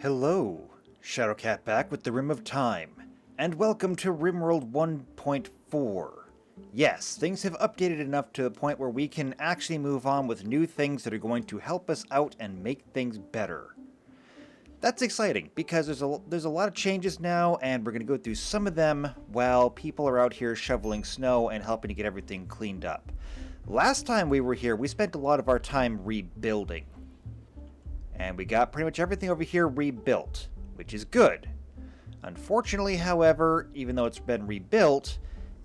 Hello, Shadowcat back with the Rim of Time, and welcome to RimWorld 1.4. Yes, things have updated enough to the point where we can actually move on with new things that are going to help us out and make things better. That's exciting, because there's a lot of changes now, and we're going to go through some of them while people are out here shoveling snow and helping to get everything cleaned up. Last time we were here, we spent a lot of our time rebuilding. And we got pretty much everything over here rebuilt, which is good. Unfortunately, however, even though it's been rebuilt,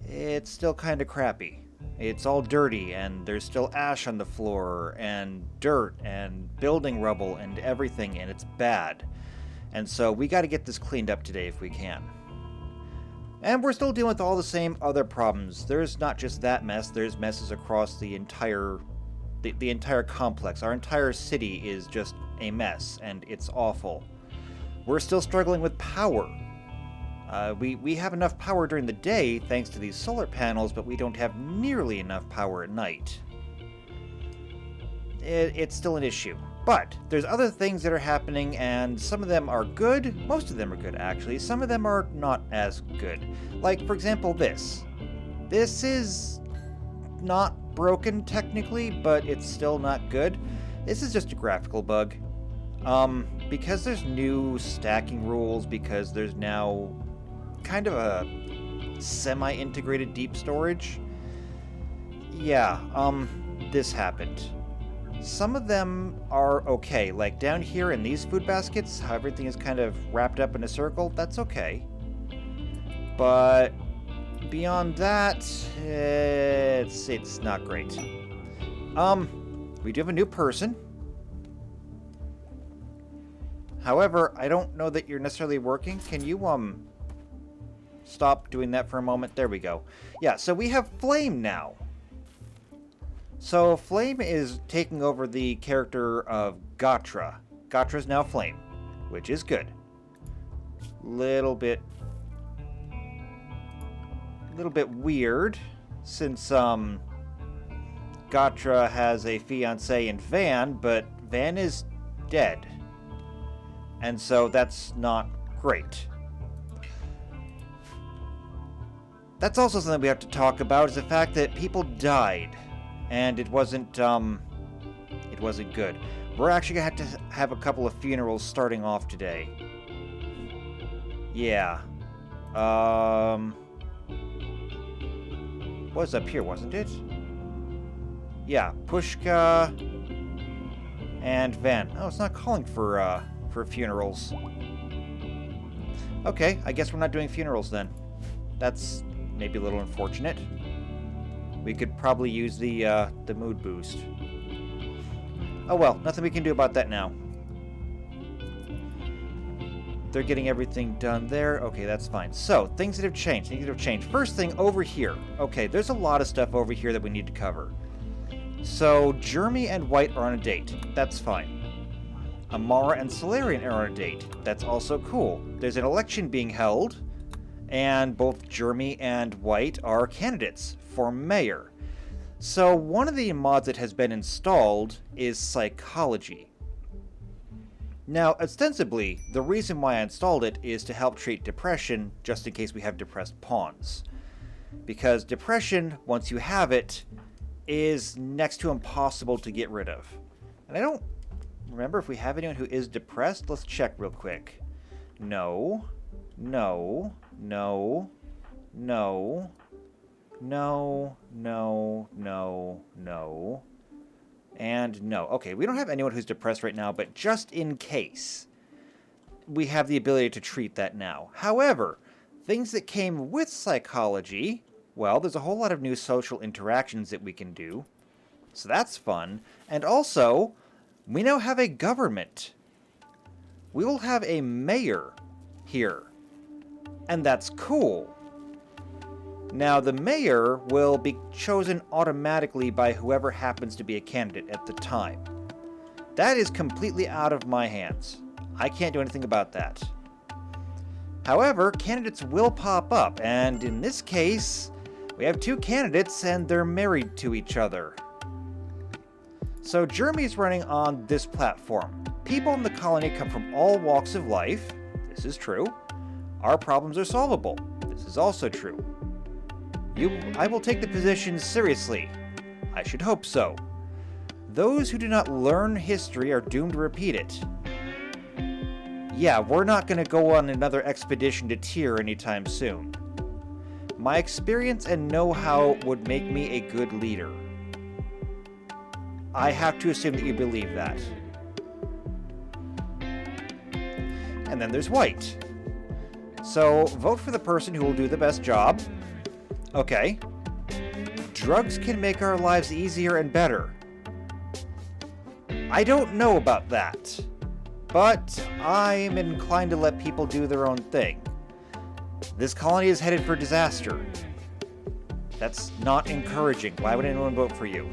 it's still kind of crappy. It's all dirty, and there's still ash on the floor, and dirt, and building rubble, and everything, and it's bad. And so we got to get this cleaned up today if we can. And we're still dealing with all the same other problems. There's not just that mess, there's messes across the entire complex. Our entire city is just a mess, and it's awful. We're still struggling with power. We have enough power during the day thanks to these solar panels, but we don't have nearly enough power at night. It's still an issue. But there's other things that are happening, and some of them are good. Most of them are good, actually. Some of them are not as good. Like, for example, this. This is not broken technically, but it's still not good. This is just a graphical bug. Because there's new stacking rules, because there's now kind of a semi-integrated deep storage. Yeah, this happened. Some of them are okay, like down here in these food baskets, how everything is kind of wrapped up in a circle, that's okay. But beyond that, it's not great. We do have a new person. However, I don't know that you're necessarily working. Can you, stop doing that for a moment? There we go. Yeah, so we have Flame now. So Flame is taking over the character of Gatra. Gatra's now Flame, which is good. Little bit weird, since Gatra has a fiancé in Van, but Van is dead. And so that's not great. That's also something we have to talk about, is the fact that people died. And it wasn't good. We're actually gonna have to have a couple of funerals starting off today. Yeah. Was up here, wasn't it? Yeah, Pushka and Van. Oh, it's not calling for funerals. Okay, I guess we're not doing funerals then. That's maybe a little unfortunate. We could probably use the mood boost. Oh well, nothing we can do about that now. They're getting everything done there. Okay, that's fine. So, things that have changed. First thing, over here. Okay, there's a lot of stuff over here that we need to cover. So, Jeremy and White are on a date. That's fine. Amara and Solarian are on a date. That's also cool. There's an election being held, and both Jeremy and White are candidates for mayor. So one of the mods that has been installed is Psychology. Now, ostensibly, the reason why I installed it is to help treat depression, just in case we have depressed pawns. Because depression, once you have it, is next to impossible to get rid of. And I don't remember if we have anyone who is depressed. Let's check real quick. No, no, no, no, no, no, no, no, and no. Okay, we don't have anyone who's depressed right now, but just in case, we have the ability to treat that now. However, things that came with Psychology, well, there's a whole lot of new social interactions that we can do, so that's fun. And also, we now have a government. We will have a mayor here. And that's cool. Now, the mayor will be chosen automatically by whoever happens to be a candidate at the time. That is completely out of my hands. I can't do anything about that. However, candidates will pop up, and in this case, we have two candidates and they're married to each other. So Jeremy's running on this platform. People in the colony come from all walks of life. This is true. Our problems are solvable. This is also true. I will take the position seriously. I should hope so. Those who do not learn history are doomed to repeat it. Yeah, we're not going to go on another expedition to Tyr anytime soon. My experience and know-how would make me a good leader. I have to assume that you believe that. And then there's White. So, vote for the person who will do the best job. Okay. Drugs can make our lives easier and better. I don't know about that. But I'm inclined to let people do their own thing. This colony is headed for disaster. That's not encouraging. Why would anyone vote for you?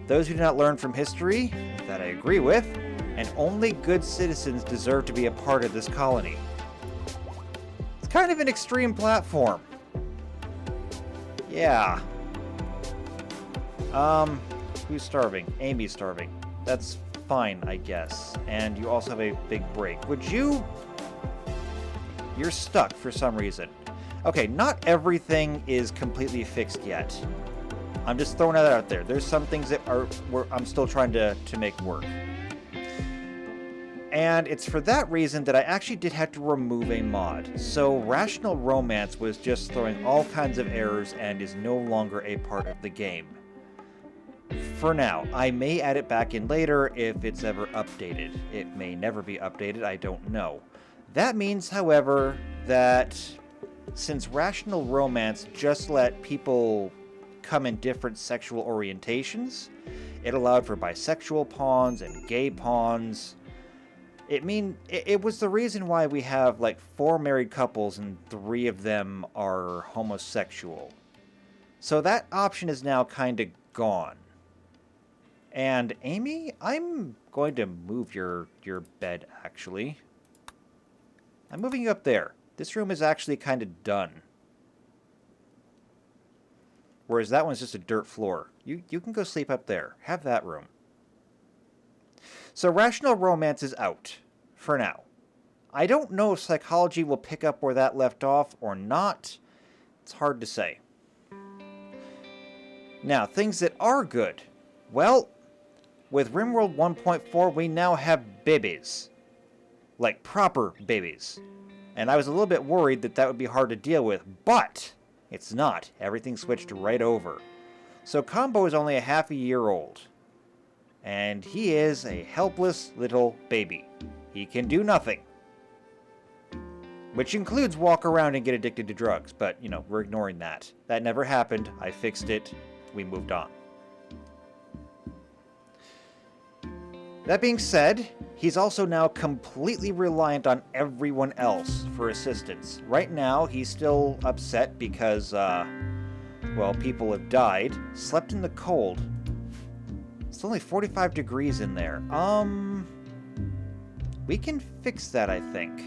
Those who do not learn from history, that I agree with, and only good citizens deserve to be a part of this colony. It's kind of an extreme platform. Yeah. Who's starving? Amy's starving. That's fine, I guess. And you also have a big break. Would you... You're stuck for some reason. Okay, not everything is completely fixed yet. I'm just throwing that out there. There's some things that I'm still trying to make work. And it's for that reason that I actually did have to remove a mod. So Rational Romance was just throwing all kinds of errors and is no longer a part of the game. For now. I may add it back in later if it's ever updated. It may never be updated, I don't know. That means, however, that since Rational Romance just let people come in different sexual orientations, it allowed for bisexual pawns and gay pawns. It was the reason why we have like 4 married couples and 3 of them are homosexual. So that option is now kind of gone. And Amy, I'm going to move your bed, actually. I'm moving you up there. This room is actually kind of done. Whereas that one's just a dirt floor. You can go sleep up there. Have that room. So Rational Romance is out. For now. I don't know if Psychology will pick up where that left off or not. It's hard to say. Now, things that are good. Well, with RimWorld 1.4, we now have babies. Like, proper babies. And I was a little bit worried that would be hard to deal with, but it's not. Everything switched right over. So Combo is only a half a year old. And he is a helpless little baby. He can do nothing. Which includes walk around and get addicted to drugs, but, you know, we're ignoring that. That never happened. I fixed it. We moved on. That being said, he's also now completely reliant on everyone else for assistance. Right now, he's still upset because, well, people have died. Slept in the cold. It's only 45 degrees in there. We can fix that, I think.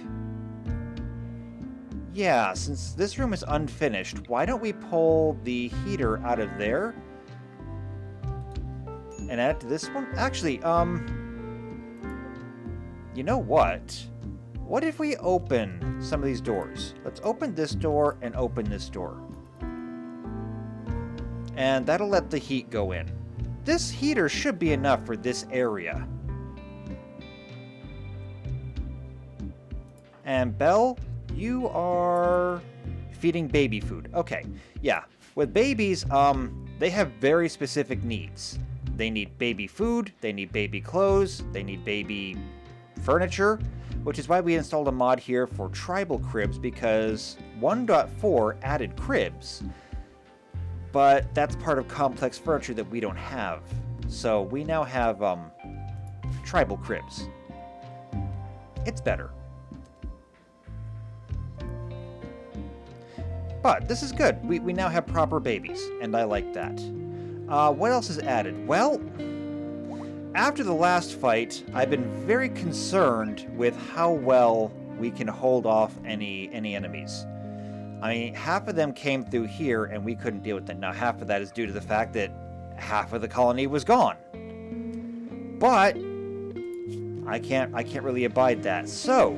Yeah, since this room is unfinished, why don't we pull the heater out of there and add it to this one? Actually, you know what? What if we open some of these doors? Let's open this door and open this door. And that'll let the heat go in. This heater should be enough for this area. And Belle, you are feeding baby food. Okay, yeah. With babies, they have very specific needs. They need baby food, they need baby clothes, they need baby furniture, which is why we installed a mod here for tribal cribs, because 1.4 added cribs, but that's part of complex furniture that we don't have. So we now have tribal cribs. It's better. But this is good. We now have proper babies, and I like that. What else is added? Well, after the last fight, I've been very concerned with how well we can hold off any enemies. I mean, half of them came through here, and we couldn't deal with them. Now, half of that is due to the fact that half of the colony was gone. But I can't really abide that. So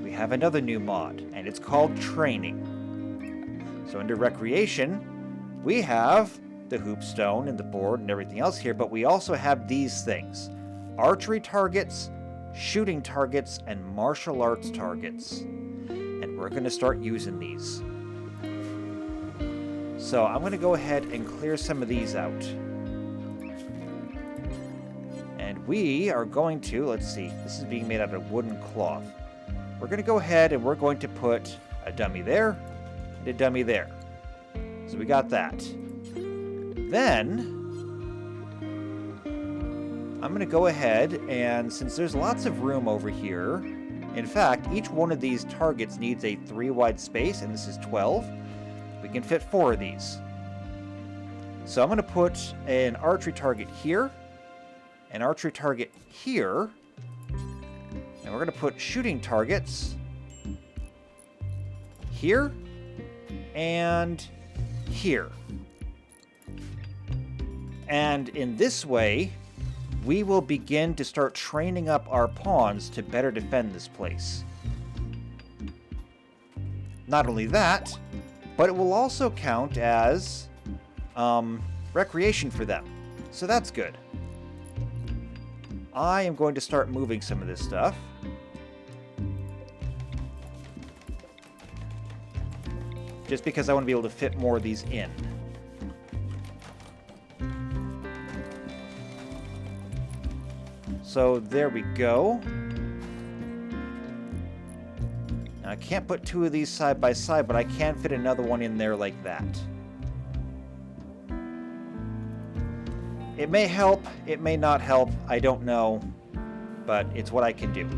we have another new mod, and it's called training. So under recreation, we have the hoopstone and the board and everything else here, but we also have these things: archery targets, shooting targets, and martial arts targets. And we're going to start using these. So I'm going to go ahead and clear some of these out. And we are going to, let's see, this is being made out of wooden cloth. We're going to go ahead and we're going to put a dummy there and a dummy there. So we got that. Then I'm going to go ahead and, since there's lots of room over here, in fact, each one of these targets needs a 3-wide space, and this is 12. We can fit 4 of these. So I'm going to put an archery target here, an archery target here, and we're going to put shooting targets here and here. And in this way, we will begin to start training up our pawns to better defend this place. Not only that, but it will also count as recreation for them. So that's good. I am going to start moving some of this stuff. Just because I want to be able to fit more of these in. So there we go. Now, I can't put 2 of these side by side, but I can fit another one in there like that. It may help, it may not help, I don't know, but it's what I can do.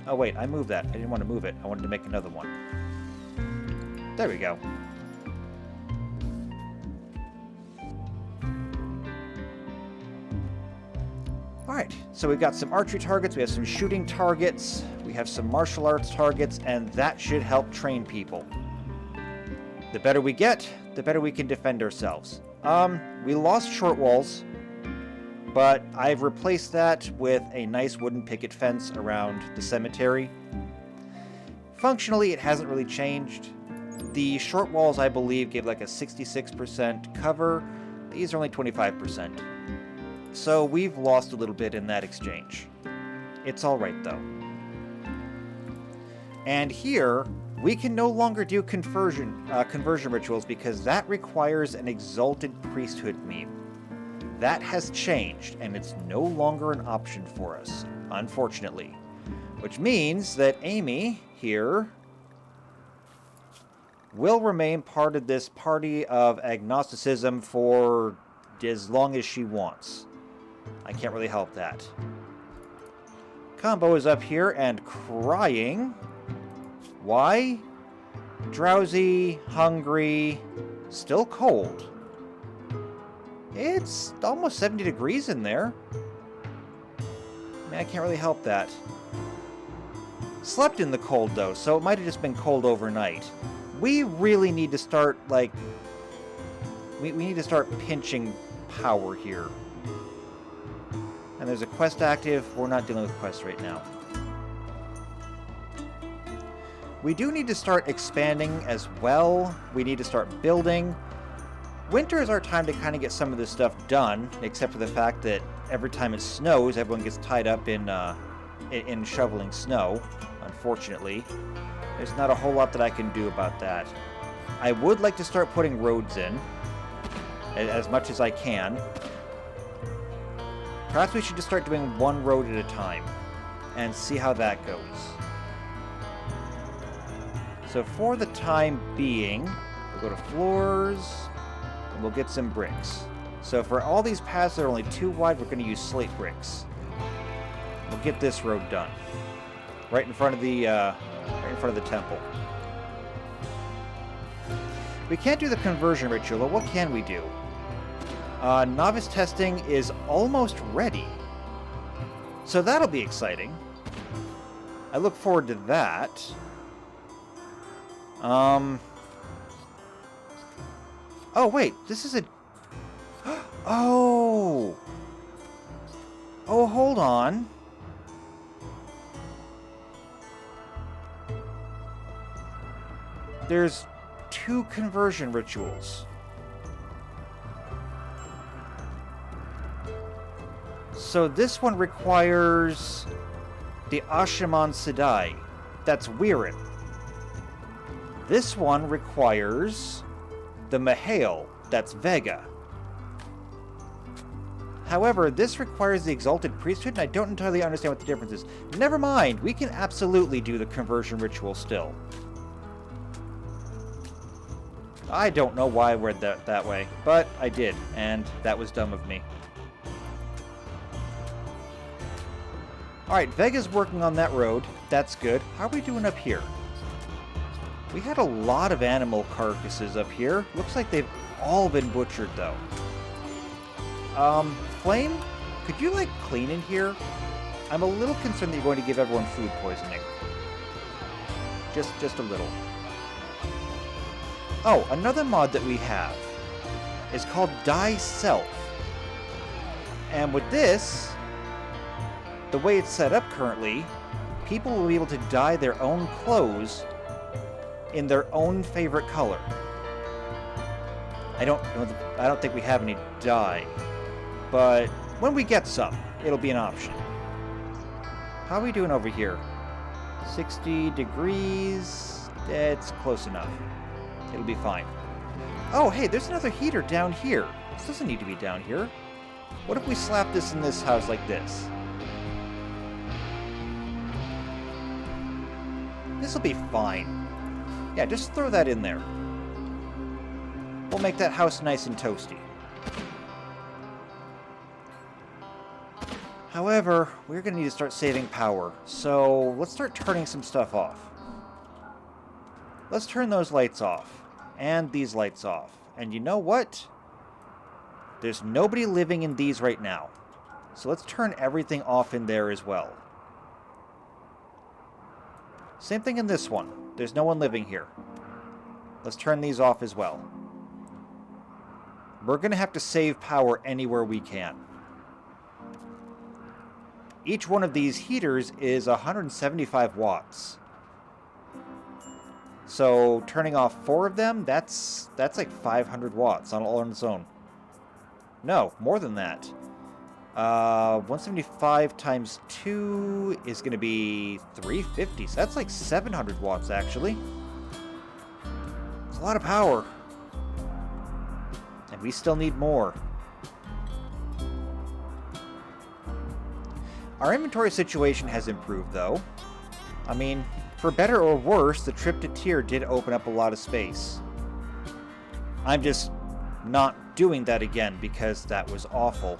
Oh wait, I moved that. I didn't want to move it. I wanted to make another one. There we go. Alright, so we've got some archery targets, we have some shooting targets, we have some martial arts targets, and that should help train people. The better we get, the better we can defend ourselves. We lost short walls, but I've replaced that with a nice wooden picket fence around the cemetery. Functionally, it hasn't really changed. The short walls, I believe, gave like a 66% cover. These are only 25%. So we've lost a little bit in that exchange. It's alright though. And here, we can no longer do conversion rituals because that requires an exalted priesthood meme. That has changed, and it's no longer an option for us, unfortunately. Which means that Amy here will remain part of this party of agnosticism for as long as she wants. I can't really help that. Combo is up here and crying. Why? Drowsy, hungry, still cold. It's almost 70 degrees in there. I mean, I can't really help that. Slept in the cold though, so it might have just been cold overnight. We really need to start, like... We need to start pinching power here. And there's a quest active. We're not dealing with quests right now. We do need to start expanding as well. We need to start building. Winter is our time to kind of get some of this stuff done, except for the fact that every time it snows, everyone gets tied up in shoveling snow, unfortunately. There's not a whole lot that I can do about that. I would like to start putting roads in, as much as I can. Perhaps we should just start doing one road at a time and see how that goes. So for the time being, we'll go to floors and we'll get some bricks. So for all these paths that are only 2 wide, we're going to use slate bricks. We'll get this road done. Right in front of the temple. We can't do the conversion ritual, but what can we do? Novice testing is almost ready. So that'll be exciting. I look forward to that. Oh, wait. This is a... Oh! Oh, hold on. There's 2 conversion rituals. So this one requires the Ashaman Sedai. That's Weirin. This one requires the Mahale. That's Vega. However, this requires the Exalted Priesthood, and I don't entirely understand what the difference is. Never mind, we can absolutely do the conversion ritual still. I don't know why I read that way, but I did, and that was dumb of me. Alright, Vega's working on that road. That's good. How are we doing up here? We had a lot of animal carcasses up here. Looks like they've all been butchered, though. Flame? Could you, like, clean in here? I'm a little concerned that you're going to give everyone food poisoning. Just a little. Oh, another mod that we have is called Dye Self. And with this, the way it's set up currently, people will be able to dye their own clothes in their own favorite color. I don't think we have any dye, but when we get some, it'll be an option. How are we doing over here? 60 degrees. It's close enough. It'll be fine. Oh, hey, there's another heater down here. This doesn't need to be down here. What if we slap this in this house like this? This'll be fine. Yeah, just throw that in there. We'll make that house nice and toasty. However, we're going to need to start saving power, so let's start turning some stuff off. Let's turn those lights off. And these lights off. And you know what? There's nobody living in these right now. So let's turn everything off in there as well. Same thing in this one. There's no one living here. Let's turn these off as well. We're going to have to save power anywhere we can. Each one of these heaters is 175 watts. So turning off 4 of them, that's like 500 watts all on its own. No, more than that. 175 times 2 is going to be 350. So that's like 700 watts, actually. It's a lot of power. And we still need more. Our inventory situation has improved, though. I mean, for better or worse, the trip to Tyr did open up a lot of space. I'm just not doing that again because that was awful.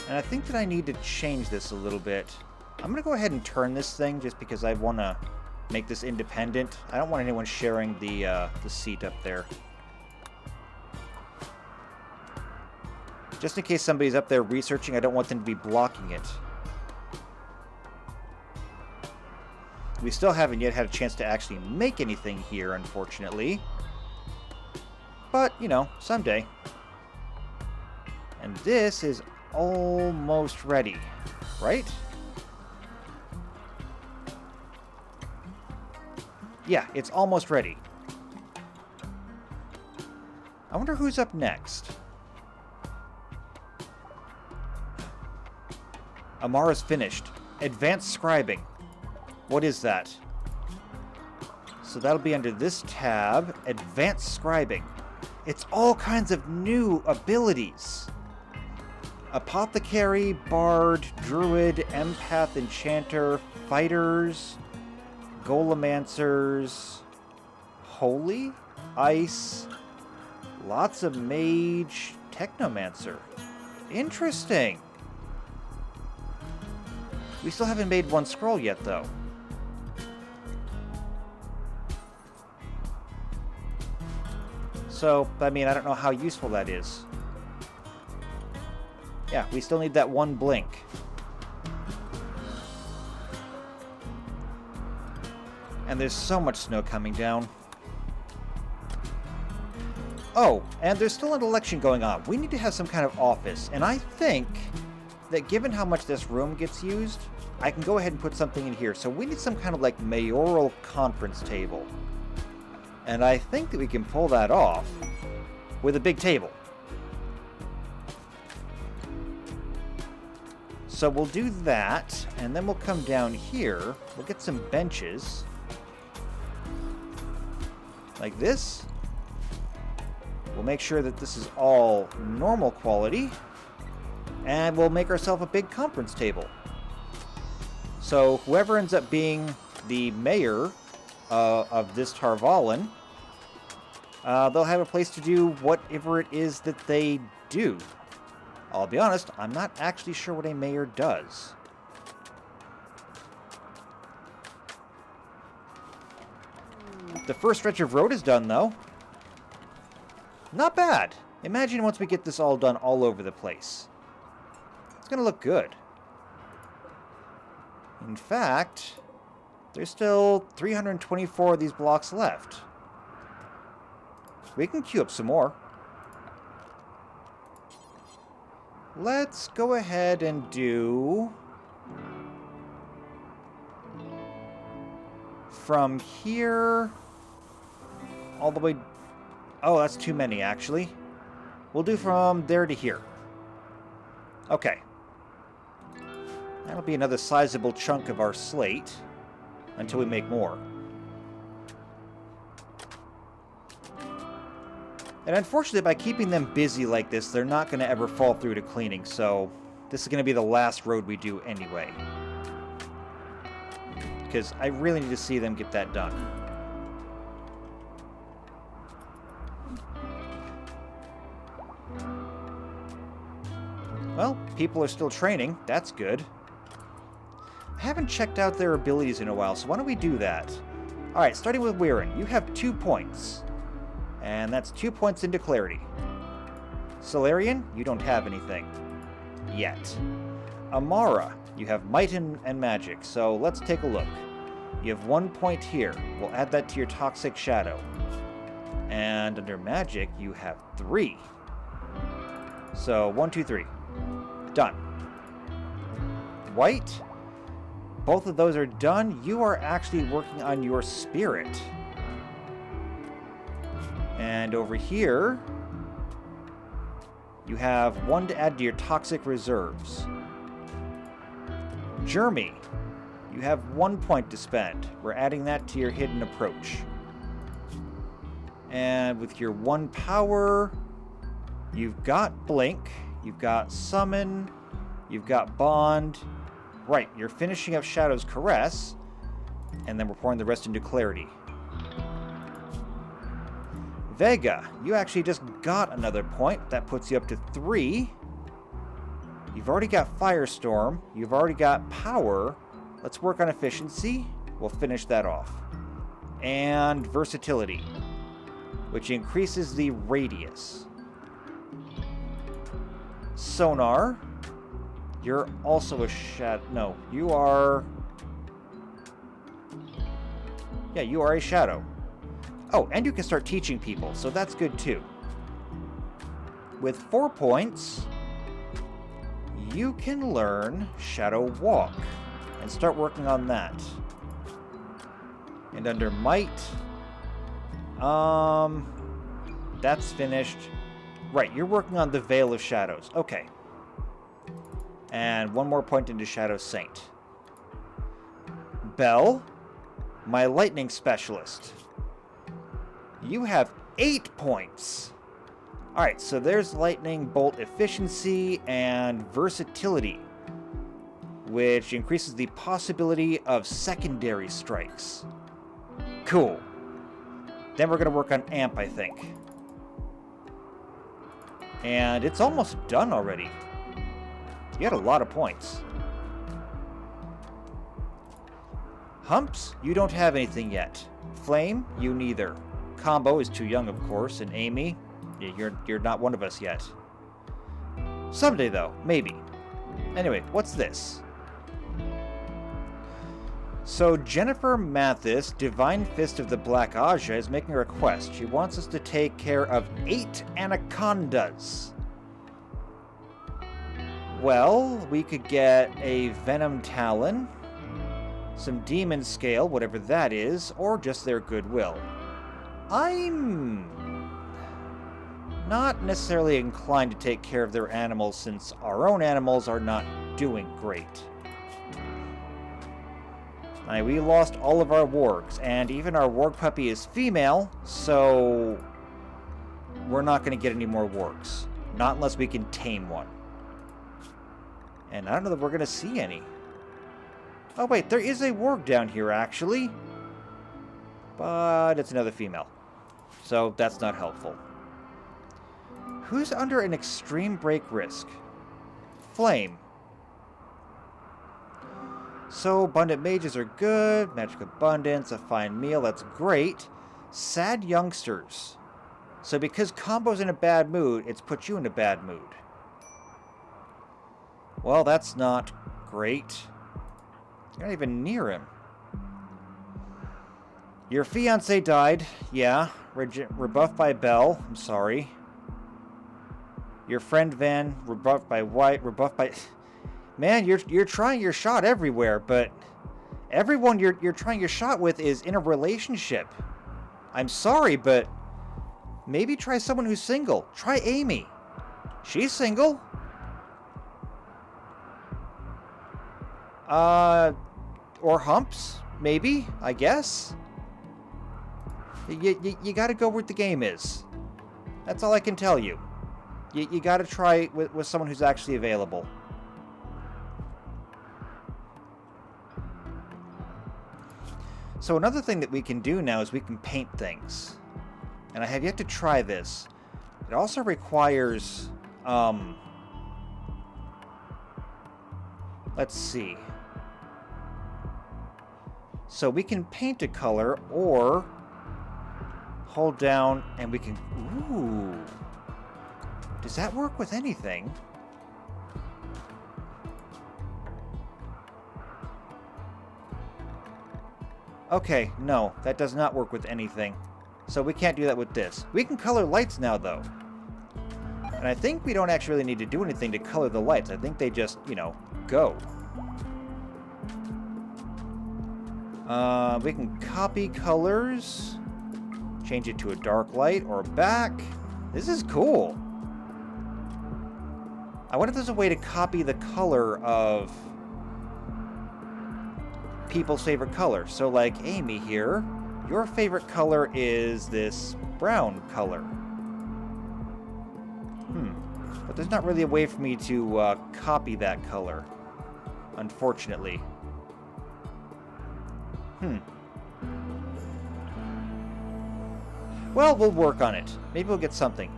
And I think that I need to change this a little bit. I'm going to go ahead and turn this thing just because I want to make this independent. I don't want anyone sharing the seat up there. Just in case somebody's up there researching, I don't want them to be blocking it. We still haven't yet had a chance to actually make anything here, unfortunately. But, you know, someday. And this is almost ready, right? Yeah, it's almost ready. I wonder who's up next. Amara's finished. Advanced scribing. What is that? So that'll be under this tab. Advanced scribing. It's all kinds of new abilities. Apothecary, Bard, Druid, Empath, Enchanter, Fighters, Golemancers, Holy, Ice, lots of Mage, Technomancer. Interesting. We still haven't made one scroll yet, though. So, I mean, I don't know how useful that is. Yeah, we still need that one blink. And there's so much snow coming down. Oh, and there's still an election going on. We need to have some kind of office, and I think that given how much this room gets used, I can go ahead and put something in here. So we need some kind of like mayoral conference table. And I think that we can pull that off with a big table. So we'll do that, and then we'll come down here. We'll get some benches. Like this. We'll make sure that this is all normal quality. And we'll make ourselves a big conference table. So whoever ends up being the mayor of this Tar Valon, they'll have a place to do whatever it is that they do. I'll be honest, I'm not actually sure what a mayor does. The first stretch of road is done, though. Not bad. Imagine once we get this all done all over the place. It's going to look good. In fact, there's still 324 of these blocks left. We can queue up some more. Let's go ahead and do... from here... all the way... oh, that's too many, actually. We'll do from there to here. Okay. That'll be another sizable chunk of our slate until we make more. And unfortunately, by keeping them busy like this, they're not going to ever fall through to cleaning, so this is going to be the last road we do anyway. Because I really need to see them get that done. Well, people are still training. That's good. I haven't checked out their abilities in a while, so why don't we do that? Alright, starting with Weirin. You have 2 points. And that's 2 points into clarity. Solarian, you don't have anything. Yet. Amara, you have might and magic, so let's take a look. You have 1 point here. We'll add that to your toxic shadow. And under magic, you have 3. So, 1, 2, 3. Done. White, both of those are done. You are actually working on your spirit. And over here, you have 1 to add to your toxic reserves. Jeremy, you have 1 point to spend. We're adding that to your hidden approach. And with your 1 power, you've got blink, you've got summon, you've got bond. Right, you're finishing up Shadow's Caress, and then we're pouring the rest into clarity. Vega, you actually just got another point. That puts you up to 3. You've already got Firestorm. You've already got Power. Let's work on efficiency. We'll finish that off. And Versatility, which increases the radius. Sonar, you're also a shadow. No, you are... yeah, you are a shadow. Oh, and you can start teaching people, so that's good too. With 4 points, you can learn Shadow Walk and start working on that. And under Might, that's finished. Right, you're working on the Veil of Shadows. Okay. And 1 more point into Shadow Saint. Bell, my lightning specialist. You have 8 points. Alright, so there's lightning bolt efficiency and versatility, which increases the possibility of secondary strikes. Cool. Then we're going to work on amp, I think. And it's almost done already. You had a lot of points. Humps, you don't have anything yet. Flame, you neither. Combo is too young, of course, and Amy, you're not one of us yet. Someday, though, maybe. Anyway, what's this? So Jennifer Mathis, Divine Fist of the Black Aja, is making a request. She wants us to take care of 8 anacondas. Well, we could get a Venom Talon, some Demon Scale, whatever that is, or just their goodwill. I'm not necessarily inclined to take care of their animals since our own animals are not doing great. We lost all of our wargs, and even our warg puppy is female, so we're not going to get any more wargs. Not unless we can tame one. And I don't know that we're going to see any. Oh wait, there is a warg down here actually. But it's another female. So that's not helpful. Who's under an extreme break risk? Flame. So, abundant mages are good. Magic abundance, a fine meal, that's great. Sad youngsters. So because Combo's in a bad mood, it's put you in a bad mood. Well, that's not great. You're not even near him. Your fiancé died. Yeah. Rebuffed by Belle. I'm sorry. Your friend Van, rebuffed by White, rebuffed by... Man, you're trying your shot everywhere, but everyone you're trying your shot with is in a relationship. I'm sorry, but maybe try someone who's single. Try Amy. She's single. Or Humps, maybe, I guess. You gotta go where the game is. That's all I can tell you. You gotta try with someone who's actually available. So another thing that we can do now is we can paint things. And I have yet to try this. It also requires, let's see. So we can paint a color or hold down and we can, ooh. Does that work with anything? Okay, no, that does not work with anything. So we can't do that with this. We can color lights now, though. And I think we don't actually really need to do anything to color the lights. I think they just, you know, go. We can copy colors. Change it to a dark light or back. This is cool. I wonder if there's a way to copy the color of people's favorite color. So like Amy here, your favorite color is this brown color. But there's not really a way for me to copy that color, unfortunately. Well, we'll work on it. Maybe we'll get something.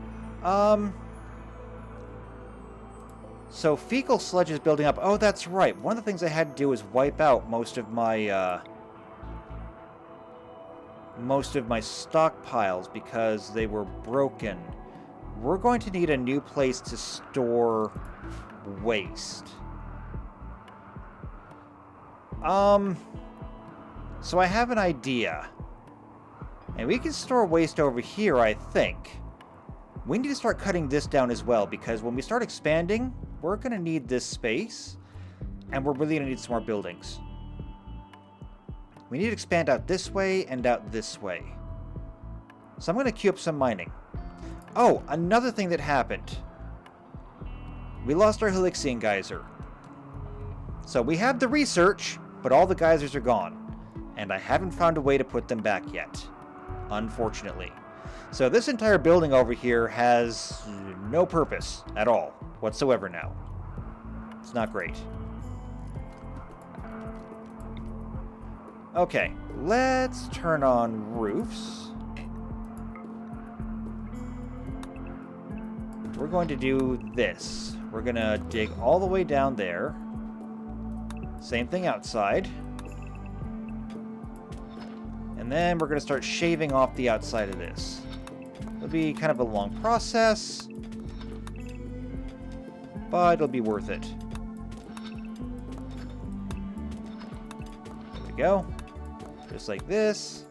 So fecal sludge is building up. Oh, that's right. One of the things I had to do is wipe out most of my stockpiles because they were broken. We're going to need a new place to store waste. So I have an idea. And we can store waste over here, I think. We need to start cutting this down as well, because when we start expanding, we're going to need this space, and we're really going to need some more buildings. We need to expand out this way and out this way. So I'm going to queue up some mining. Oh, another thing that happened. We lost our Helixian geyser. So we have the research, but all the geysers are gone. And I haven't found a way to put them back yet. Unfortunately. So this entire building over here has no purpose at all whatsoever now. It's not great. Okay, let's turn on roofs. We're going to do this. We're going to dig all the way down there. Same thing outside. And then we're going to start shaving off the outside of this. It'll be kind of a long process, but it'll be worth it. There we we go. Just like this.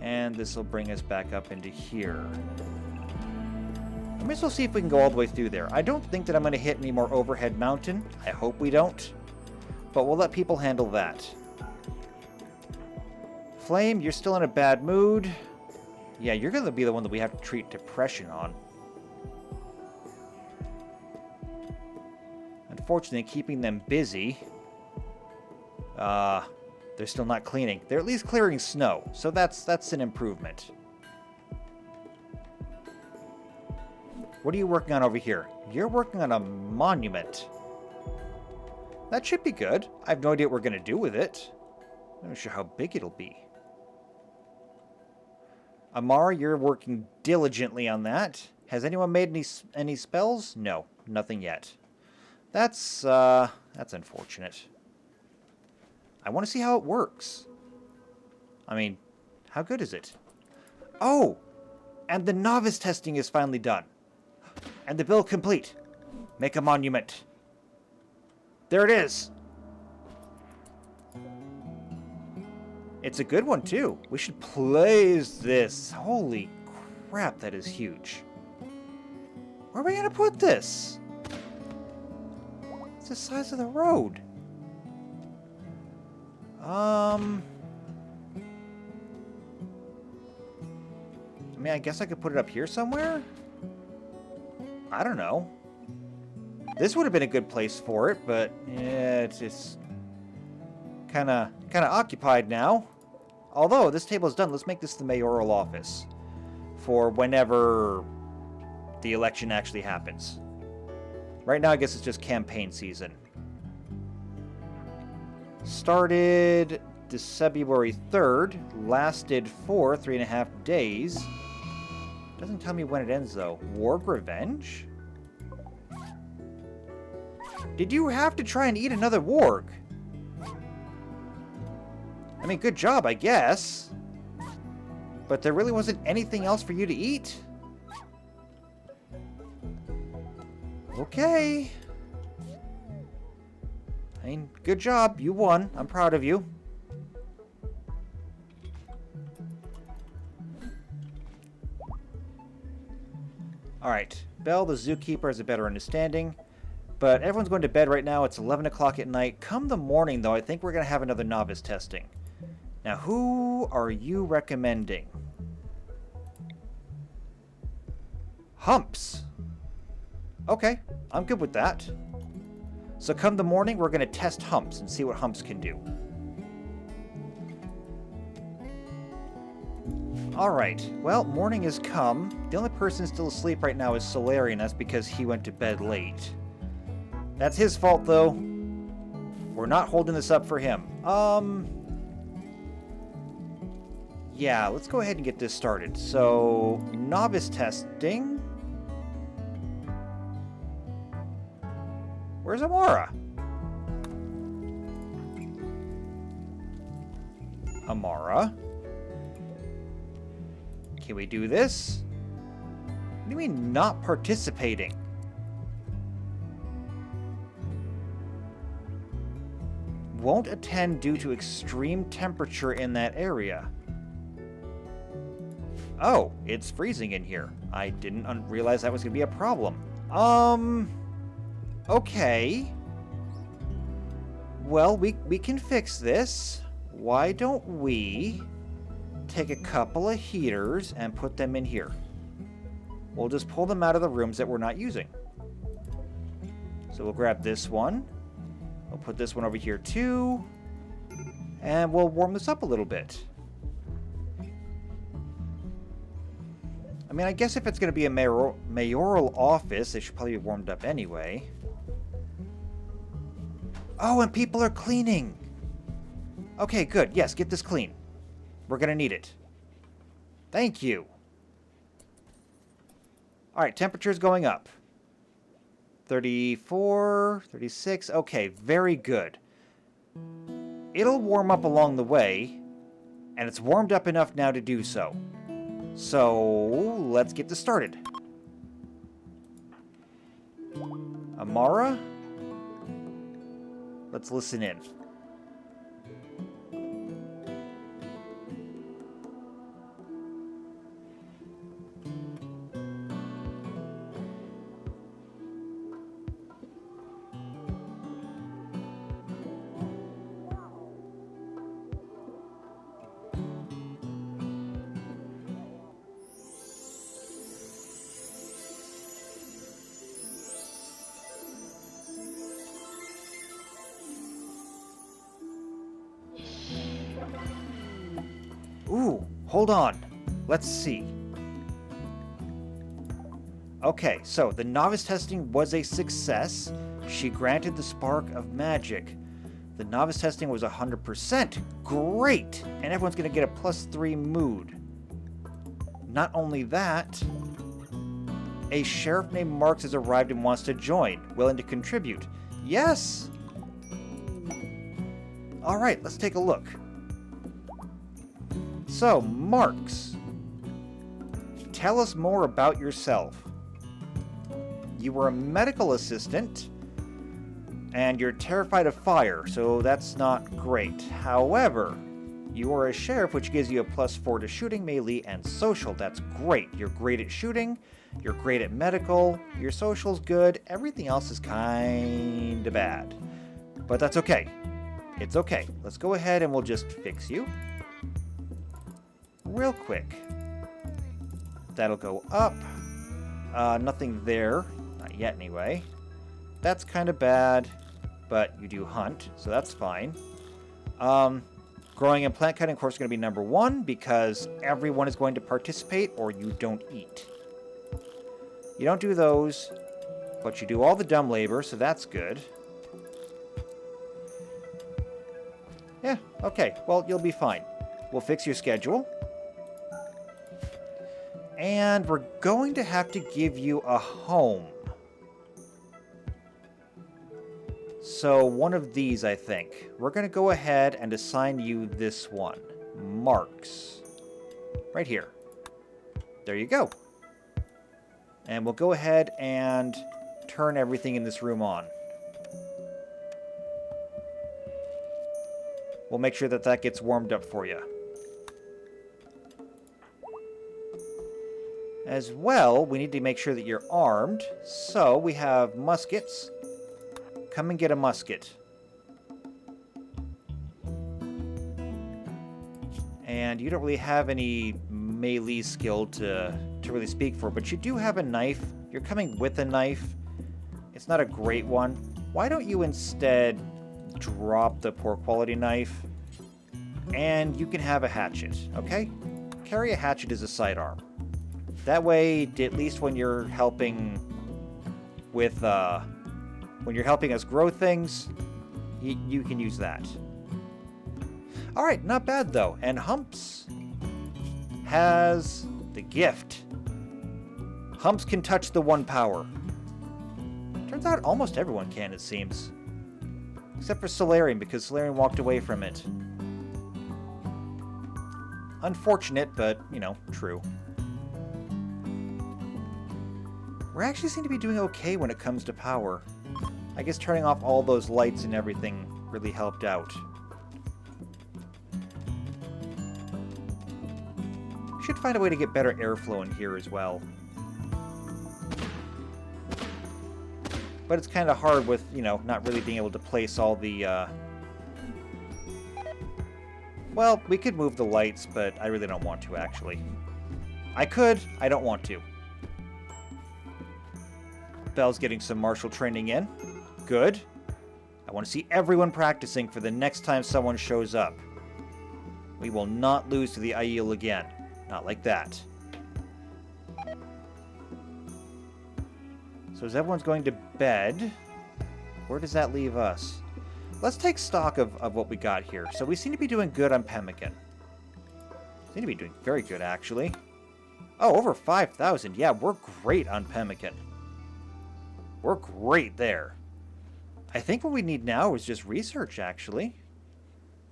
And this will bring us back up into here. I might as well see if we can go all the way through there. I don't think that I'm going to hit any more overhead mountain. I hope we don't. But we'll let people handle that. Flame, you're still in a bad mood. Yeah, you're going to be the one that we have to treat depression on. Unfortunately, keeping them busy. They're still not cleaning. They're at least clearing snow, so that's an improvement. What are you working on over here? You're working on a monument. That should be good. I have no idea what we're going to do with it. I'm not sure how big it'll be. Amara, you're working diligently on that. Has anyone made any spells? No, nothing yet. That's unfortunate. I want to see how it works. I mean, how good is it? Oh! And the novice testing is finally done. And the build complete. Make a monument. There it is. It's a good one, too. We should place this. Holy crap, that is huge. Where are we going to put this? It's the size of the road. I mean, I guess I could put it up here somewhere? I don't know. This would have been a good place for it, but yeah, it's just kind of occupied now. Although this table is done, let's make this the mayoral office for whenever the election actually happens. Right now, I guess it's just campaign season. Started February 3rd, lasted for 3.5 days. Doesn't tell me when it ends, though. Warg Revenge? Did you have to try and eat another warg? I mean, good job, I guess. But there really wasn't anything else for you to eat? Okay. I mean, good job. You won. I'm proud of you. Alright. Belle, the zookeeper, has a better understanding. But everyone's going to bed right now. It's 11 o'clock at night. Come the morning, though, I think we're going to have another novice testing. Now, who are you recommending? Humps. Okay, I'm good with that. So come the morning, we're going to test Humps and see what Humps can do. Alright, well, morning has come. The only person still asleep right now is Solarian. That's because he went to bed late. That's his fault, though. We're not holding this up for him. Yeah, let's go ahead and get this started. So, novice testing. Where's Amara? Amara? Can we do this? What do you mean not participating? Won't attend due to extreme temperature in that area. Oh, it's freezing in here. I didn't realize that was going to be a problem. Okay. Well, we can fix this. Why don't we take a couple of heaters and put them in here? We'll just pull them out of the rooms that we're not using. So we'll grab this one. We'll put this one over here too. And we'll warm this up a little bit. I mean, I guess if it's going to be a mayoral office, it should probably be warmed up anyway. Oh, and people are cleaning. Okay, good. Yes, get this clean. We're going to need it. Thank you. All right, temperature's going up. 34, 36. Okay, very good. It'll warm up along the way, and it's warmed up enough now to do so. So, let's get this started. Amara? Let's listen in. hold on. Let's see. Okay, so the novice testing was a success. She granted the spark of magic. The novice testing was 100%. Great! And everyone's going to get a +3 mood. Not only that, a sheriff named Marks has arrived and wants to join, willing to contribute. Yes! Alright, let's take a look. So, Marks, tell us more about yourself. You were a medical assistant, and you're terrified of fire, so that's not great. However, you are a sheriff, which gives you a +4 to shooting, melee, and social. That's great. You're great at shooting, you're great at medical, your social's good, everything else is kinda bad. But that's okay. It's okay. Let's go ahead and we'll just fix you. Real quick. That'll go up. Nothing there. Not yet, anyway. That's kind of bad, but you do hunt, so that's fine. Growing and plant cutting, of course, is going to be number 1 because everyone is going to participate or you don't eat. You don't do those, but you do all the dumb labor, so that's good. Yeah, okay. Well, you'll be fine. We'll fix your schedule. And we're going to have to give you a home. So one of these, I think. We're going to go ahead and assign you this one. Marks. Right here. There you go. And we'll go ahead and turn everything in this room on. We'll make sure that that gets warmed up for you. As well, we need to make sure that you're armed. So we have muskets. Come and get a musket. And you don't really have any melee skill to really speak for, but you do have a knife. You're coming with a knife. It's not a great one. Why don't you instead drop the poor quality knife and you can have a hatchet, okay? Carry a hatchet as a sidearm. That way, at least when you're helping with, when you're helping us grow things, you can use that. Alright, not bad though. And Humps has the gift. Humps can touch the 1 power. Turns out almost everyone can, it seems. Except for Solarian, because Solarian walked away from it. Unfortunate, but, you know, true. We actually seem to be doing okay when it comes to power. I guess turning off all those lights and everything really helped out. Should find a way to get better airflow in here as well. But it's kind of hard with, you know, not really being able to place all the, Well, we could move the lights, but I really don't want to, actually. I could, I don't want to. Belle's getting some martial training in. Good. I want to see everyone practicing for the next time someone shows up. We will not lose to the Aiel again. Not like that. So as everyone's going to bed, where does that leave us? Let's take stock of what we got here. So we seem to be doing good on Pemmican. Seem to be doing very good, actually. Oh, over 5,000. Yeah, we're great on Pemmican. We're great there. I think what we need now is just research, actually.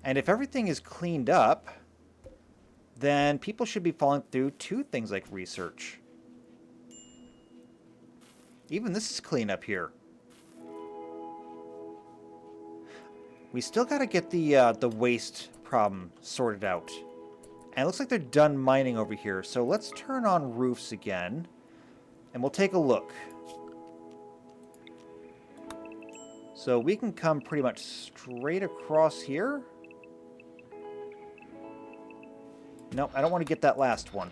And if everything is cleaned up, then people should be falling through to things like research. Even this is clean up here. We still got to get the waste problem sorted out. And it looks like they're done mining over here. So let's turn on roofs again. And we'll take a look. So we can come pretty much straight across here. Nope, I don't want to get that last one.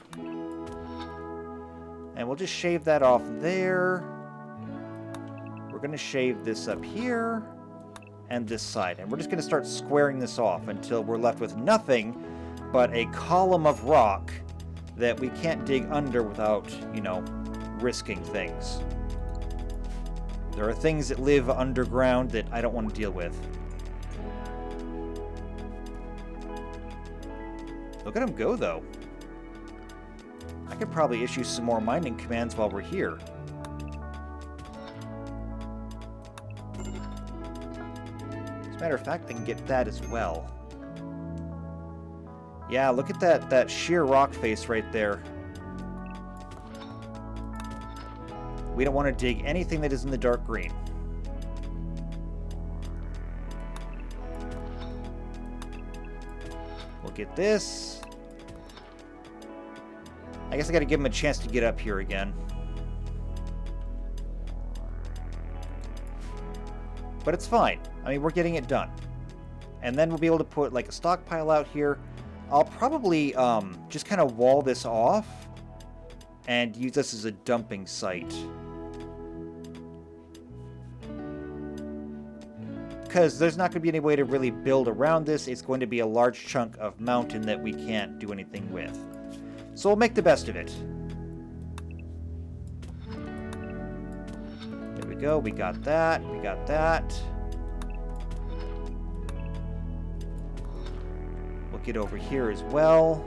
And we'll just shave that off there. We're going to shave this up here and this side. And we're just going to start squaring this off until we're left with nothing but a column of rock that we can't dig under without, you know, risking things. There are things that live underground that I don't want to deal with. Look at him go, though. I could probably issue some more mining commands while we're here. As a matter of fact, I can get that as well. Yeah, look at that sheer rock face right there. We don't want to dig anything that is in the dark green. We'll get this. I guess I gotta give him a chance to get up here again. But it's fine. I mean, we're getting it done. And then we'll be able to put like a stockpile out here. I'll probably just kind of wall this off and use this as a dumping site. Because there's not going to be any way to really build around this. It's going to be a large chunk of mountain that we can't do anything with. So we'll make the best of it. There we go. We got that. We got that. We'll get over here as well.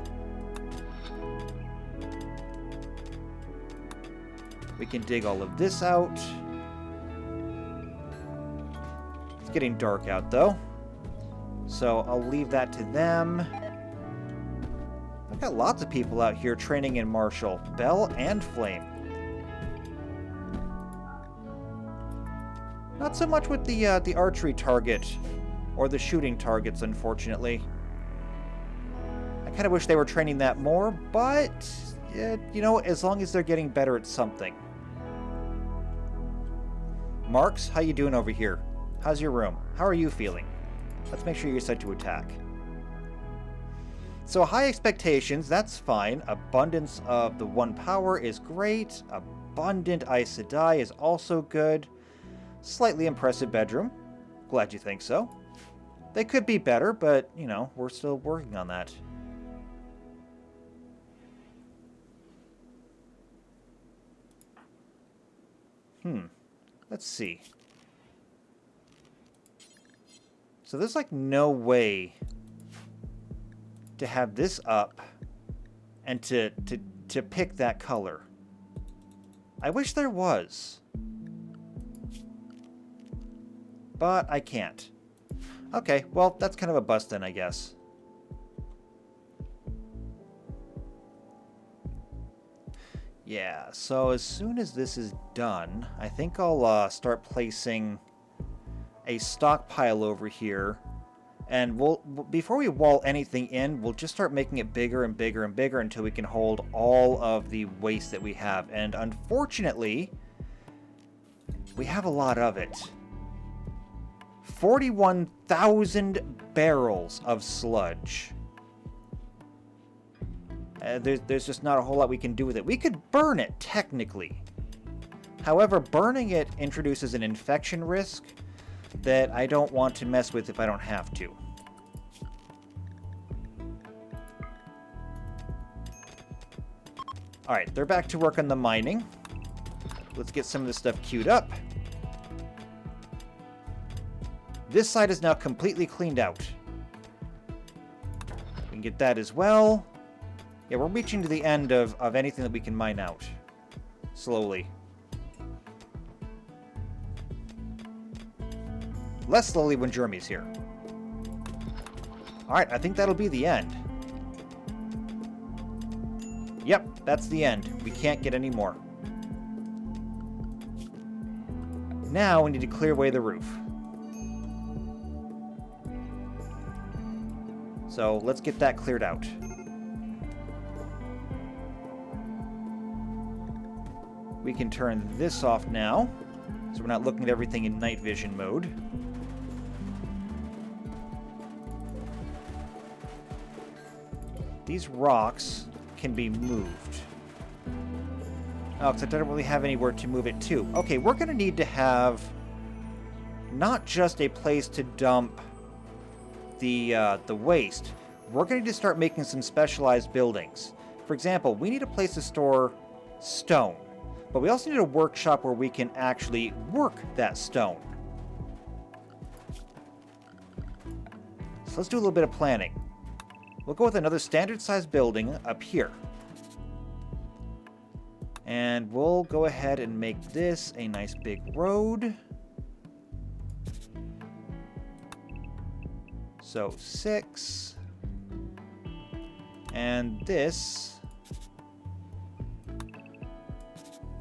We can dig all of this out. It's getting dark out, though. So I'll leave that to them. I've got lots of people out here training in martial. Bell and Flame. Not so much with the archery target or the shooting targets, unfortunately. I kind of wish they were training that more, but you know, as long as they're getting better at something. Marks, how you doing over here? How's your room? How are you feeling? Let's make sure you're set to attack. So high expectations, that's fine. Abundance of the 1 power is great. Abundant Aes Sedai is also good. Slightly impressive bedroom. Glad you think so. They could be better, but, you know, we're still working on that. Let's see. So there's like no way to have this up and to pick that color. I wish there was. But I can't. Okay, well, that's kind of a bust then, I guess. Yeah, so as soon as this is done, I think I'll start placing a stockpile over here. And before we wall anything in, we'll just start making it bigger and bigger and bigger until we can hold all of the waste that we have. And unfortunately, we have a lot of it. 41,000 barrels of sludge. There's just not a whole lot we can do with it. We could burn it, technically. However, burning it introduces an infection risk that I don't want to mess with if I don't have to. Alright, they're back to work on the mining. Let's get some of this stuff queued up. This side is now completely cleaned out. We can get that as well. Yeah, we're reaching to the end of anything that we can mine out. Slowly. Less slowly when Jeremy's here. Alright, I think that'll be the end. Yep, that's the end. We can't get any more. Now we need to clear away the roof. So let's get that cleared out. We can turn this off now, so we're not looking at everything in night vision mode. These rocks can be moved. Oh, because I don't really have anywhere to move it to. Okay, we're going to need to have not just a place to dump the waste. we're going to need to start making some specialized buildings. For example, we need a place to store stone, but we also need a workshop where we can actually work that stone. So let's do a little bit of planning. We'll go with another standard-sized building up here. And we'll go ahead and make this a nice big road. So 6. And this.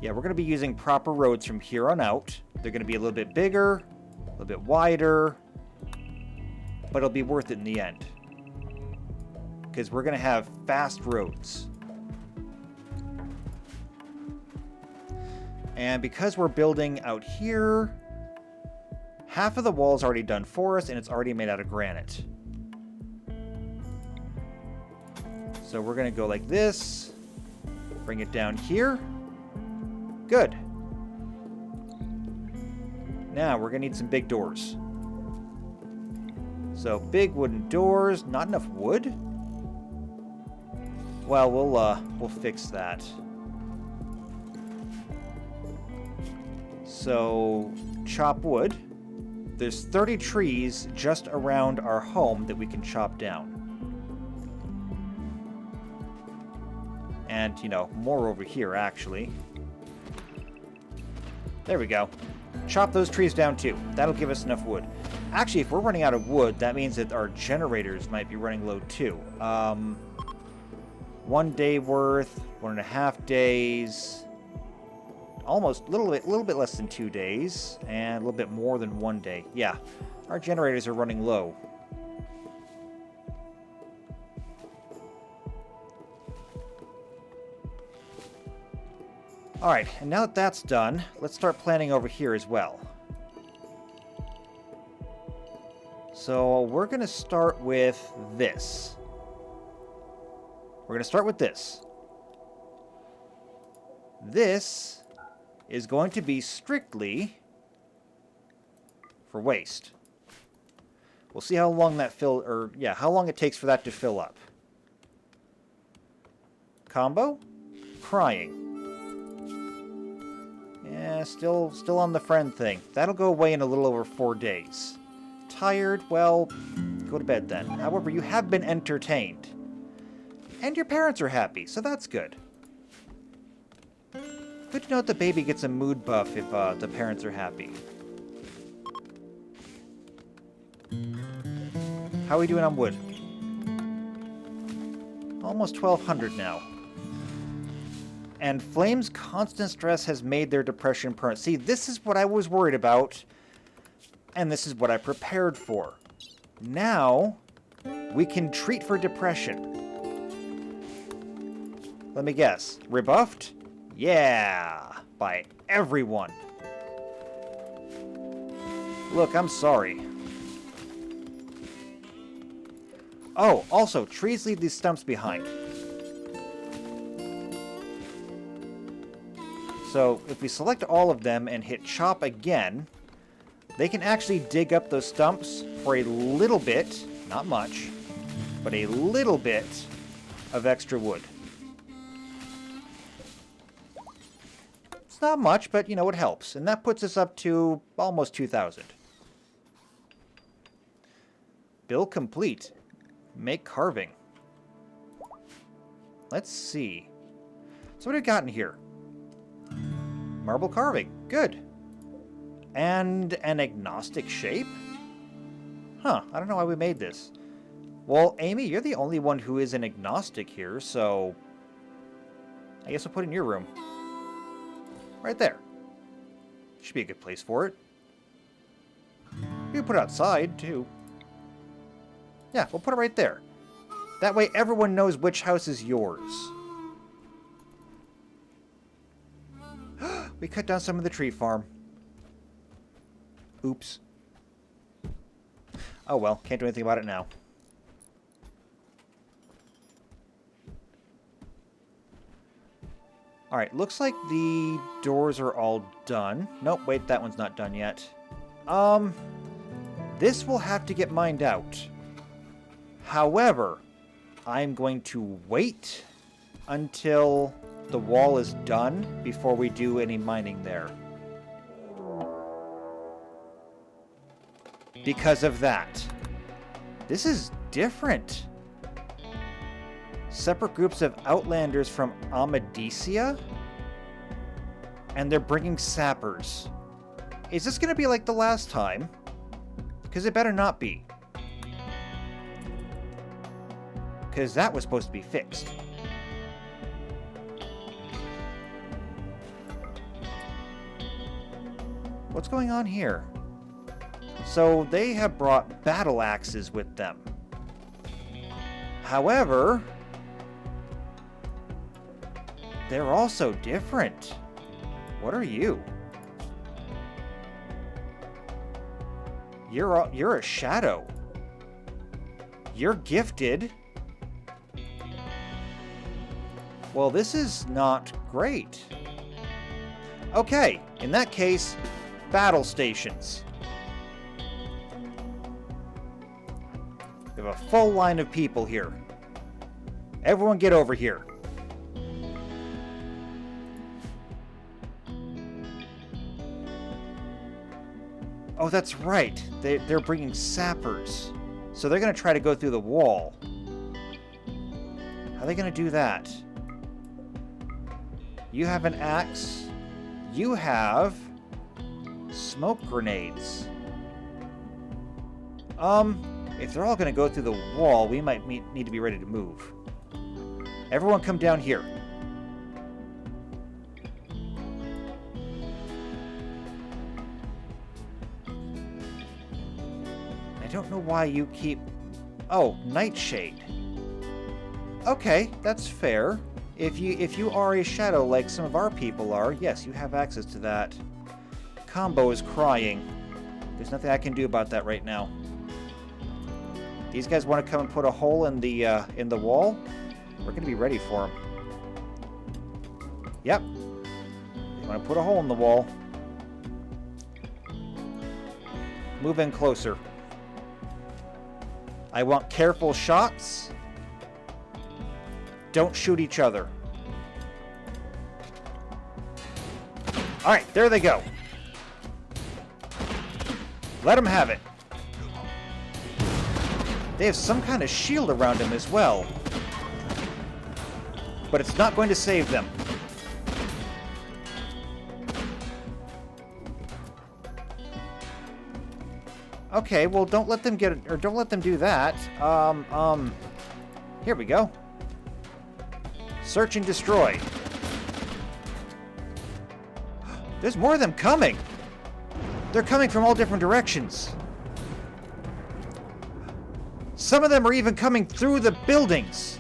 Yeah, we're going to be using proper roads from here on out. They're going to be a little bit bigger, a little bit wider, but it'll be worth it in the end. Because we're going to have fast roads. And because we're building out here, half of the wall's already done for us, and it's already made out of granite. So we're going to go like this, bring it down here. Good. Now we're going to need some big doors. So big wooden doors, not enough wood? Well, we'll fix that. So, chop wood. There's 30 trees just around our home that we can chop down. And, you know, more over here, actually. There we go. Chop those trees down, too. That'll give us enough wood. Actually, if we're running out of wood, that means that our generators might be running low, too. 1 day worth, 1.5 days... Almost a little bit less than 2 days, and a little bit more than 1 day. Yeah, our generators are running low. Alright, and now that that's done, let's start planning over here as well. So we're going to start with this. We're going to start with this. This is going to be strictly for waste. We'll see how long that how long it takes for that to fill up. Combo? Crying. Yeah, still on the friend thing. That'll go away in a little over 4 days. Tired? Well, go to bed then. However, you have been entertained. And your parents are happy, so that's good. Good to know that the baby gets a mood buff if the parents are happy. How are we doing on wood? Almost 1,200 now. And Flame's constant stress has made their depression permanent. See, this is what I was worried about, and this is what I prepared for. Now, we can treat for depression. Let me guess. Rebuffed? Yeah, by everyone. Look, I'm sorry. Oh, also, trees leave these stumps behind. So, if we select all of them and hit chop again, they can actually dig up those stumps for a little bit, not much, but a little bit of extra wood. It's not much, but, you know, it helps. And that puts us up to almost 2,000. Build complete. Make carving. Let's see. So what have we got in here? Marble carving. Good. And an agnostic shape? Huh, I don't know why we made this. Well, Amy, you're the only one who is an agnostic here, so I guess we'll put it in your room. Right there. Should be a good place for it. You can put it outside, too. Yeah, we'll put it right there. That way everyone knows which house is yours. We cut down some of the tree farm. Oops. Oh well, can't do anything about it now. Alright, looks like the doors are all done. Nope, wait, that one's not done yet. This will have to get mined out. However, I'm going to wait until the wall is done before we do any mining there. Because of that. This is different. Separate groups of outlanders from Amadisia? And they're bringing sappers. Is this going to be like the last time? Because it better not be. Because that was supposed to be fixed. What's going on here? So they have brought battle axes with them. However, they're also different. What are you? You're a shadow. You're gifted. Well, this is not great. Okay, in that case, battle stations. We have a full line of people here. Everyone get over here. Oh, that's right. They're bringing sappers. So they're going to try to go through the wall. How are they going to do that? You have an axe. You have smoke grenades. If they're all going to go through the wall, we might need to be ready to move. Everyone come down here. I don't know why you keep... Oh, Nightshade. Okay, that's fair. If you are a shadow like some of our people are, yes, you have access to that. Combo is crying. There's nothing I can do about that right now. These guys want to come and put a hole in the wall? We're going to be ready for them. Yep. They want to put a hole in the wall. Move in closer. I want careful shots. Don't shoot each other. Alright, there they go. Let them have it. They have some kind of shield around them as well. But it's not going to save them. Okay, well, don't let them do that. Here we go. Search and destroy. There's more of them coming. They're coming from all different directions. Some of them are even coming through the buildings.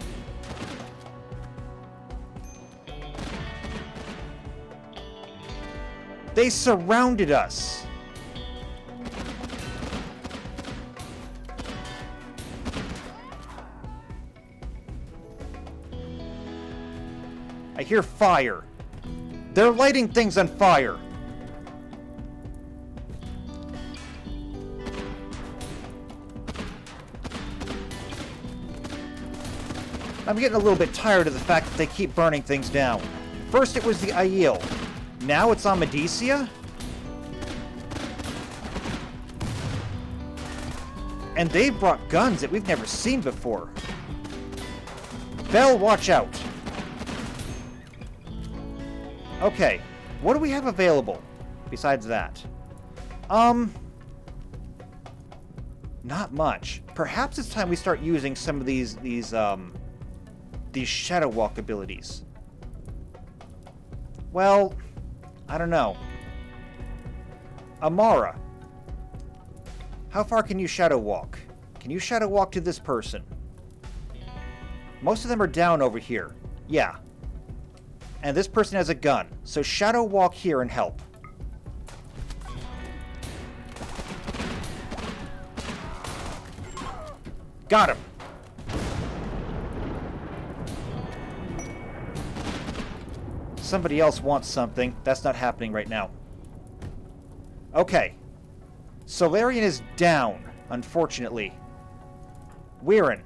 They surrounded us. I hear fire. They're lighting things on fire. I'm getting a little bit tired of the fact that they keep burning things down. First it was the Aiel. Now it's Amadisia? And they've brought guns that we've never seen before. Bell, watch out. Okay, what do we have available besides that? Not much. Perhaps it's time we start using some of these Shadow Walk abilities. Well, I don't know. Amara. How far can you Shadow Walk? Can you Shadow Walk to this person? Most of them are down over here. Yeah. And this person has a gun. So Shadow Walk here and help. Got him. Somebody else wants something. That's not happening right now. Okay. Solarian is down, unfortunately. Weirin.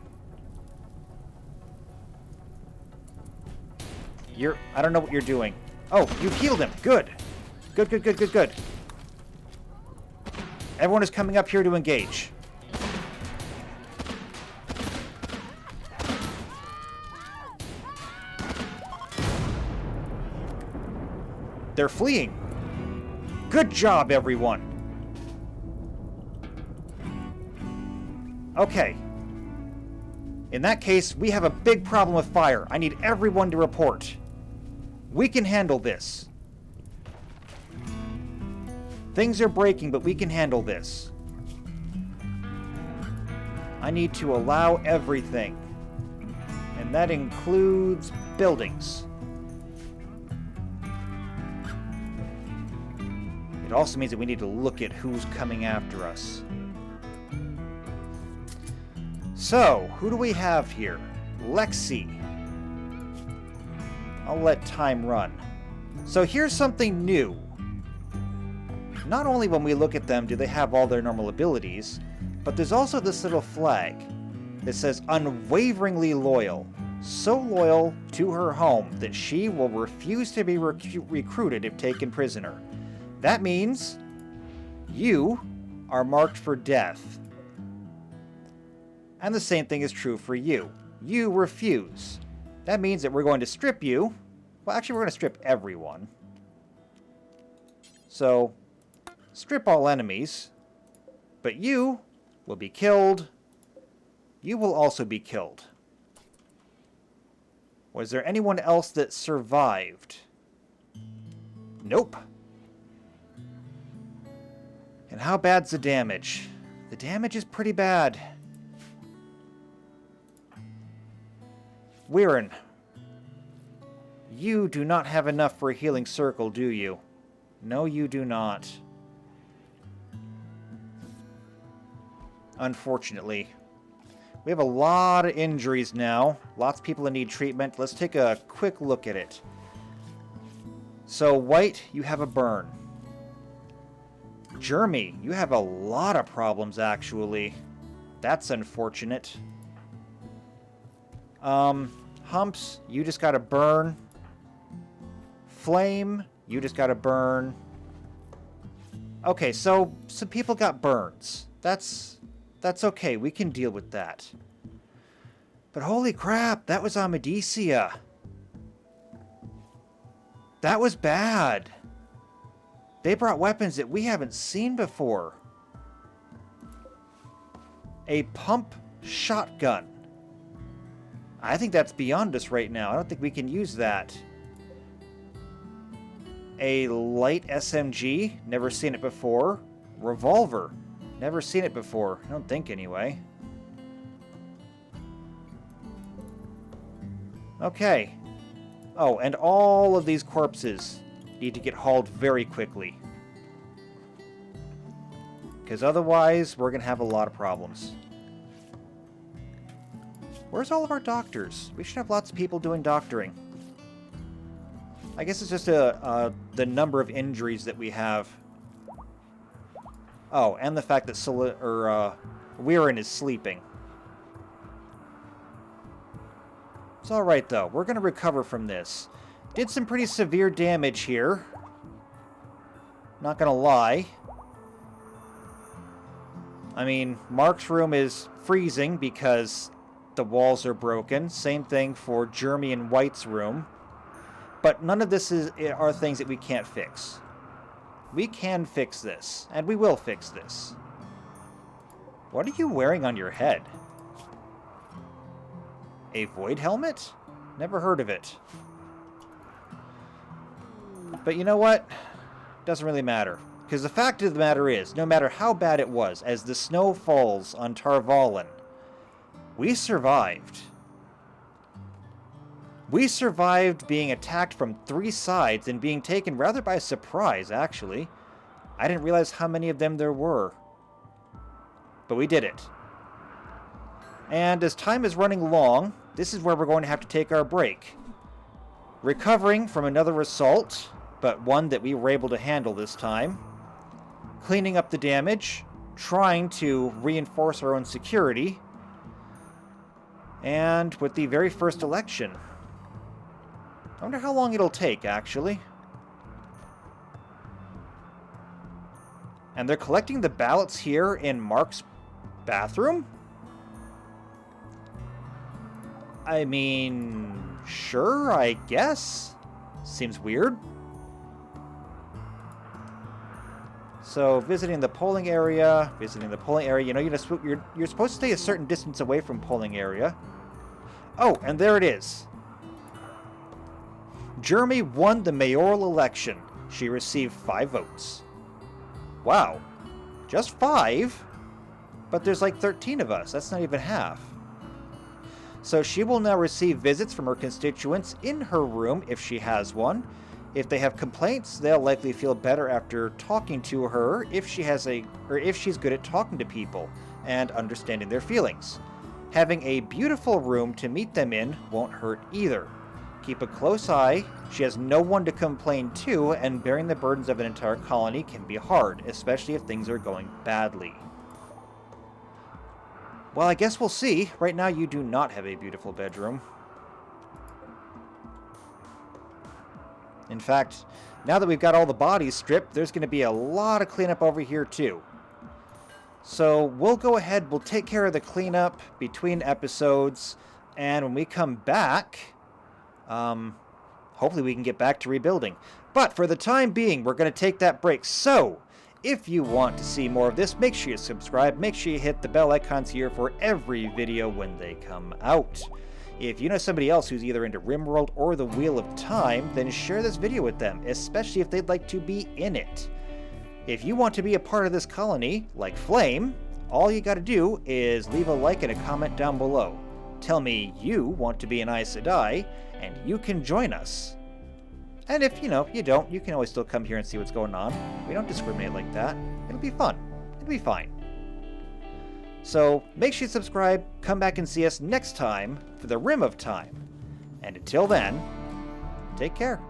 I don't know what you're doing. Oh, you've healed him. Good. Good, good, good, good, good. Everyone is coming up here to engage. They're fleeing. Good job, everyone. Okay. In that case, we have a big problem with fire. I need everyone to report. We can handle this. Things are breaking, but we can handle this. I need to allow everything. And that includes buildings. It also means that we need to look at who's coming after us. So, who do we have here? Lexi. I'll let time run. So here's something new. Not only when we look at them do they have all their normal abilities, but there's also this little flag that says unwaveringly loyal. So loyal to her home that she will refuse to be recruited if taken prisoner. That means you are marked for death. And the same thing is true for you. You refuse. That means that we're going to strip you. Well, actually, we're going to strip everyone. So, strip all enemies. But you will be killed. You will also be killed. Was there anyone else that survived? Nope. And how bad's the damage? The damage is pretty bad. Weirin, you do not have enough for a healing circle, do you? No, you do not. Unfortunately. We have a lot of injuries now. Lots of people that need treatment. Let's take a quick look at it. So, White, you have a burn. Jeremy, you have a lot of problems, actually. That's unfortunate. Humps, you just got a burn. Flame, you just got a burn. Okay, so some people got burns. That's okay. We can deal with that. But holy crap, that was Amadisia. That was bad. They brought weapons that we haven't seen before. A pump shotgun. I think that's beyond us right now. I don't think we can use that. A light SMG. Never seen it before. Revolver. Never seen it before. I don't think anyway. Okay. Oh, and all of these corpses need to get hauled very quickly. Because otherwise, we're going to have a lot of problems. Where's all of our doctors? We should have lots of people doing doctoring. I guess it's just the number of injuries that we have. Oh, and the fact that Weirin is sleeping. It's alright, though. We're going to recover from this. Did some pretty severe damage here. Not going to lie. I mean, Mark's room is freezing because the walls are broken. Same thing for Jeremy and White's room. But none of this are things that we can't fix. We can fix this, and we will fix this. What are you wearing on your head? A void helmet? Never heard of it. But you know what? Doesn't really matter. Because the fact of the matter is, no matter how bad it was, as the snow falls on Tar Valon, we survived. We survived being attacked from 3 sides and being taken rather by surprise, actually. I didn't realize how many of them there were. But we did it. And as time is running long, this is where we're going to have to take our break. Recovering from another assault, but one that we were able to handle this time. Cleaning up the damage, trying to reinforce our own security. And with the very first election. I wonder how long it'll take, actually. And they're collecting the ballots here in Mark's bathroom? I mean, sure, I guess. Seems weird. So, visiting the polling area. You know, you're supposed to stay a certain distance away from polling area. Oh, and there it is. Jeremy won the mayoral election. She received 5 votes. Wow. Just 5? But there's like 13 of us. That's not even half. So she will now receive visits from her constituents in her room if she has one. If they have complaints, they'll likely feel better after talking to her if she's good at talking to people and understanding their feelings. Having a beautiful room to meet them in won't hurt either. Keep a close eye. She has no one to complain to, and bearing the burdens of an entire colony can be hard, especially if things are going badly. Well, I guess we'll see. Right now, you do not have a beautiful bedroom. In fact, now that we've got all the bodies stripped, there's going to be a lot of cleanup over here, too. So we'll go ahead, we'll take care of the cleanup between episodes, and when we come back, hopefully we can get back to rebuilding. But for the time being, we're going to take that break. So, if you want to see more of this, make sure you subscribe. Make sure you hit the bell icons here for every video when they come out. If you know somebody else who's either into RimWorld or the Wheel of Time, then share this video with them, especially if they'd like to be in it. If you want to be a part of this colony, like Flame, all you gotta do is leave a like and a comment down below. Tell me you want to be an Aes Sedai, and you can join us. And if, you don't, you can always still come here and see what's going on. We don't discriminate like that. It'll be fun. It'll be fine. So, make sure you subscribe, come back and see us next time for the Rim of Time. And until then, take care.